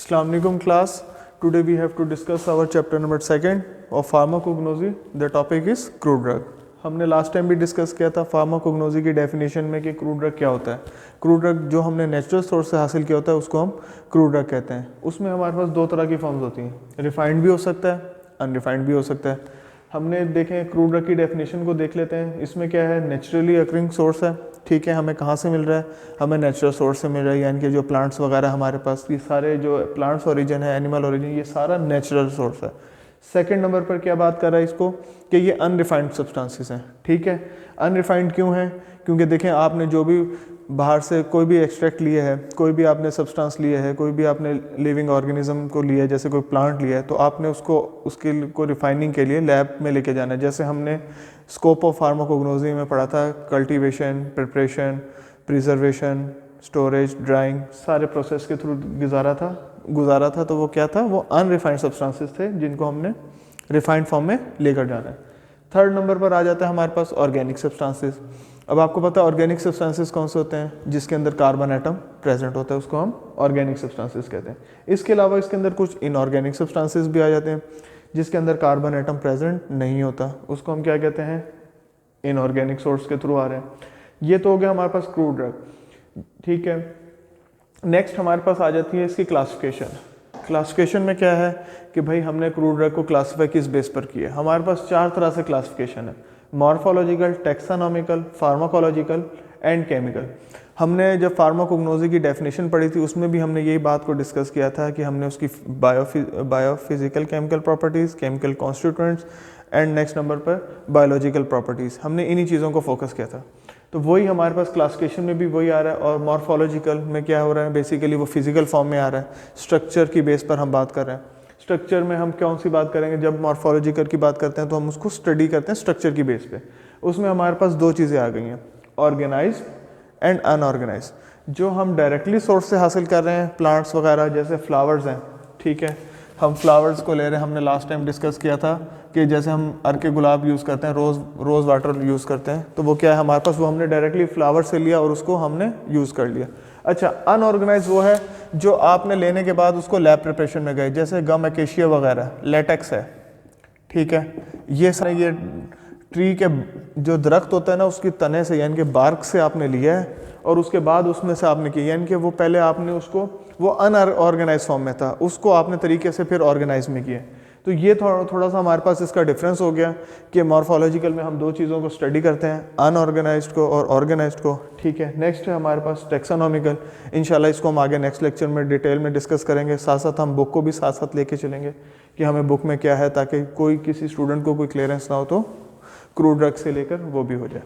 Assalamu alaikum class. Today we have to discuss our chapter number 2 of pharmacognosy. The topic is crude drug. हमने last time भी discuss किया था pharmacognosy की definition में कि crude drug क्या होता है। क्रूड ड्रग जो हमने नेचुरल सोर्स से हासिल किया होता है उसको हम क्रूड ड्रग कहते हैं। उसमें हमारे पास दो तरह की फॉर्म्स होती हैं, रिफाइंड भी हो सकता है, अनरिफाइंड भी हो सकता है। हमने देखें क्रूड ड्रग की डेफिनेशन को देख लेते हैं। इसमें क्या है, नेचुरली अकरिंग सोर्स है, ठीक है। हमें कहाँ से मिल रहा है, हमें नेचुरल सोर्स से मिल रहा है, यानी कि जो प्लांट्स वगैरह हमारे पास, ये सारे जो प्लांट्स ओरिजिन है, एनिमल ओरिजिन, ये सारा नेचुरल सोर्स है। सेकंड नंबर पर क्या बात कर रहा है इसको कि ये अनरिफाइंड सब्सटेंसेस हैं, ठीक है। अनरिफाइंड क्यों है, क्योंकि देखें आपने जो भी बाहर से कोई भी एक्सट्रैक्ट लिया है, कोई भी आपने सब्सटेंस लिया है, कोई भी आपने लिविंग ऑर्गेनिज्म को लिया है, जैसे कोई प्लांट लिया है, तो आपने उसको रिफाइनिंग के लिए लैब में लेके जाना है। जैसे हमने स्कोप ऑफ फार्माकोग्नोजी में पढ़ा था, cultivation, preparation, preservation, storage, drawing, सारे प्रोसेस के थ्रू गुजारा था। तो वो क्या था, वो अनरिफाइंड सब्सटेंसेस थे जिनको हमने रिफाइंड फॉर्म में लेकर जाना है। थर्ड नंबर पर आ जाता है हमारे पास ऑर्गेनिक सब्सटेंसेस। अब आपको पता है ऑर्गेनिक सब्सटेंसेस कौन से होते हैं, जिसके अंदर कार्बन एटम प्रेजेंट होता है, उसको हम ऑर्गेनिक सब्सटेंसेस कहते हैं। इसके अलावा इसके अंदर कुछ इनऑर्गेनिक सब्सटेंसेस भी आ जाते हैं जिसके अंदर कार्बन एटम प्रेजेंट नहीं होता, उसको हम क्या कहते हैं, इनऑर्गेनिक सोर्स के थ्रू आ रहे हैं। ये तो हो गया हमारे पास क्रूड ड्रग, ठीक है। नेक्स्ट हमारे पास आ जाती है इसकी क्लासिफिकेशन। क्लासिफिकेशन में क्या है कि भाई हमने क्रूड ड्रग को क्लासीफाई किस बेस पर किया है। हमारे पास 4 तरह से क्लासिफिकेशन है, मॉर्फोलॉजिकल, टेक्सानॉमिकल, फार्माकोलॉजिकल एंड केमिकल। हमने जब फार्माकोग्नोजी की डेफिनेशन पढ़ी थी उसमें भी हमने यही बात को डिस्कस किया था कि हमने उसकी biophysical chemical properties, chemical constituents and next number पर बायोलॉजिकल प्रॉपर्टीज़, हमने इन्हीं चीज़ों को फोकस किया था। तो वही हमारे पास क्लासिफिकेशन में भी वही आ रहा है। और मॉर्फोलॉजिकल में क्या हो रहा है, बेसिकली वो फिजिकल फॉर्म में आ रहा है, स्ट्रक्चर की बेस पर हम बात कर रहे हैं। स्ट्रक्चर में हम कौन सी बात करेंगे, जब मॉर्फोलॉजिकल की बात करते हैं तो हम उसको स्टडी करते हैं स्ट्रक्चर की बेस पे। उसमें हमारे पास 2 चीज़ें आ गई हैं, ऑर्गेनाइज्ड एंड अनऑर्गेनाइज्ड। जो हम डायरेक्टली सोर्स से हासिल कर रहे हैं, प्लांट्स वगैरह, जैसे फ्लावर्स हैं, ठीक है, हम फ्लावर्स को ले रहे हैं। हमने लास्ट टाइम डिस्कस किया था कि जैसे हम अर्के गुलाब यूज़ करते हैं, रोज़ वाटर यूज़ करते हैं, तो वो क्या है हमारे पास, वो हमने डायरेक्टली फ्लावर से लिया और उसको हमने यूज़ कर लिया। अच्छा, अनऑर्गेनाइज वो है जो आपने लेने के बाद उसको लैब प्रिपरेशन में गए, जैसे गम एकेशिया वगैरह, लेटेक्स है, ठीक है। ये सारे ये ट्री के जो दरख्त होता है ना, उसकी तने से यानी कि बार्क से आपने लिया है और उसके बाद उसमें से आपने किया, यानी कि वो पहले आपने उसको, वो अनऑर्गेनाइज फॉर्म में था, उसको आपने तरीके से फिर ऑर्गेनाइज में किया। तो ये थोड़ा सा हमारे पास इसका डिफरेंस हो गया कि मॉर्फोलॉजिकल में हम 2 चीज़ों को स्टडी करते हैं, अनऑर्गेनाइज्ड को और ऑर्गेनाइज्ड को, ठीक है। नेक्स्ट है हमारे पास टेक्सानॉमिकल। इंशाल्लाह इसको हम आगे नेक्स्ट लेक्चर में डिटेल में डिस्कस करेंगे। साथ साथ हम बुक को भी साथ साथ लेके चलेंगे कि हमें बुक में क्या है, ताकि कोई किसी स्टूडेंट को कोई क्लियरेंस ना हो तो क्रूड ड्रग से लेकर वो भी हो जाए।